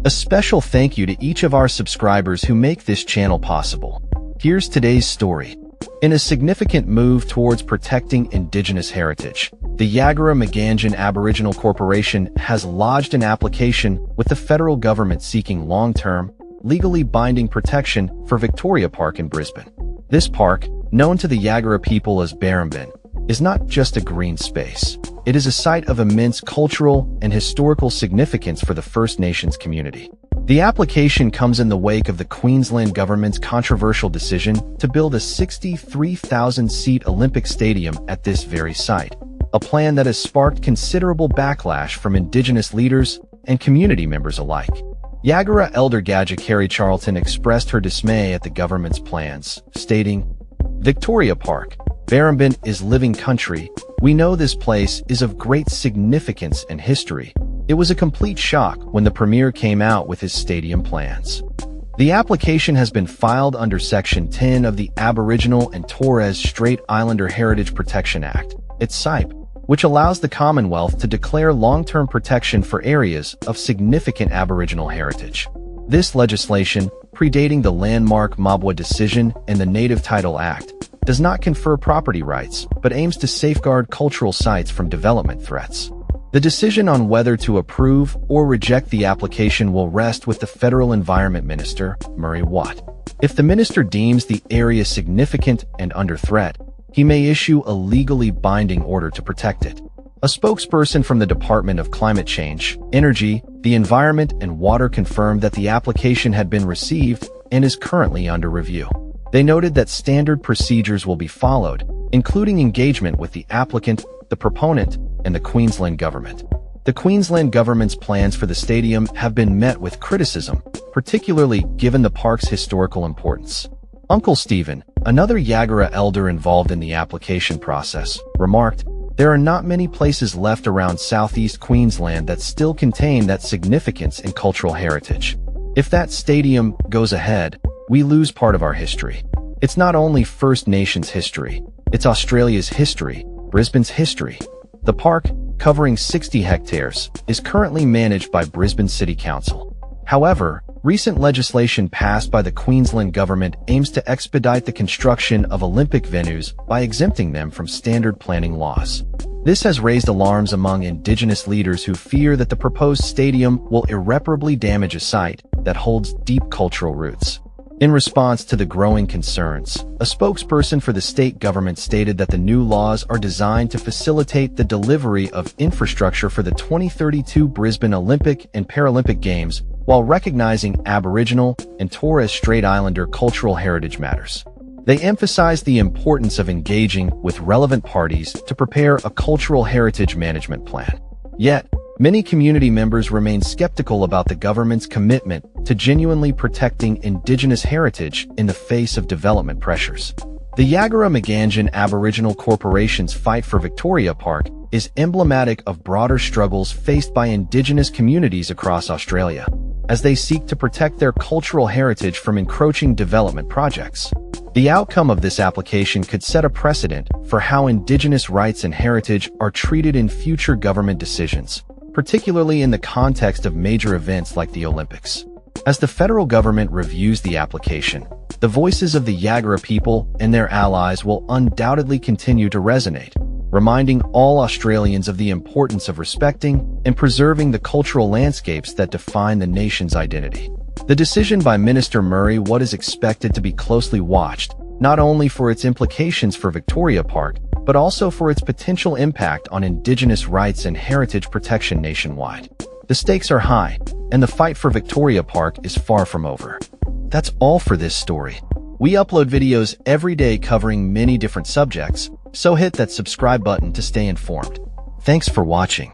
A special thank you to each of our subscribers who make this channel possible. Here's today's story. In a significant move towards protecting Indigenous heritage, the Yagara Magandjin Aboriginal Corporation has lodged an application with the federal government seeking long-term, legally binding protection for Victoria Park in Brisbane. This park, known to the Yagara people as Brisbane, is not just a green space. It is a site of immense cultural and historical significance for the First Nations community. The application comes in the wake of the Queensland government's controversial decision to build a 63,000-seat Olympic stadium at this very site, a plan that has sparked considerable backlash from Indigenous leaders and community members alike. Yagara elder Gadja Carey Charlton expressed her dismay at the government's plans, stating, "Victoria Park, Brisbane is living country. We know this place is of great significance and history. It was a complete shock when the Premier came out with his stadium plans." The application has been filed under Section 10 of the Aboriginal and Torres Strait Islander Heritage Protection Act, (SIPE), which allows the Commonwealth to declare long-term protection for areas of significant Aboriginal heritage. This legislation, predating the landmark Mabwa decision and the Native Title Act, does not confer property rights, but aims to safeguard cultural sites from development threats. The decision on whether to approve or reject the application will rest with the Federal Environment Minister, Murray Watt. If the minister deems the area significant and under threat, he may issue a legally binding order to protect it. A spokesperson from the Department of Climate Change, Energy, the Environment and Water confirmed that the application had been received and is currently under review. They noted that standard procedures will be followed, including engagement with the applicant, the proponent, and the Queensland government. The Queensland government's plans for the stadium have been met with criticism, particularly given the park's historical importance. Uncle Stephen, another Yagara elder involved in the application process, remarked, "There are not many places left around southeast Queensland that still contain that significance and cultural heritage. If that stadium goes ahead, we lose part of our history. It's not only First Nations history, it's Australia's history, Brisbane's history." The park, covering 60 hectares, is currently managed by Brisbane City Council. However, recent legislation passed by the Queensland government aims to expedite the construction of Olympic venues by exempting them from standard planning laws. This has raised alarms among Indigenous leaders who fear that the proposed stadium will irreparably damage a site that holds deep cultural roots. In response to the growing concerns, a spokesperson for the state government stated that the new laws are designed to facilitate the delivery of infrastructure for the 2032 Brisbane Olympic and Paralympic Games while recognizing Aboriginal and Torres Strait Islander cultural heritage matters. They emphasized the importance of engaging with relevant parties to prepare a cultural heritage management plan. Yet, many community members remain skeptical about the government's commitment to genuinely protecting Indigenous heritage in the face of development pressures. The Yagara Magandjin Aboriginal Corporation's fight for Victoria Park is emblematic of broader struggles faced by Indigenous communities across Australia, as they seek to protect their cultural heritage from encroaching development projects. The outcome of this application could set a precedent for how Indigenous rights and heritage are treated in future government decisions, particularly in the context of major events like the Olympics. As the federal government reviews the application, the voices of the Yagara people and their allies will undoubtedly continue to resonate, reminding all Australians of the importance of respecting and preserving the cultural landscapes that define the nation's identity. The decision by Minister Murray Watt is expected to be closely watched, not only for its implications for Victoria Park, but also for its potential impact on Indigenous rights and heritage protection nationwide. The stakes are high, and the fight for Victoria Park is far from over. That's all for this story. We upload videos every day covering many different subjects, so hit that subscribe button to stay informed. Thanks for watching.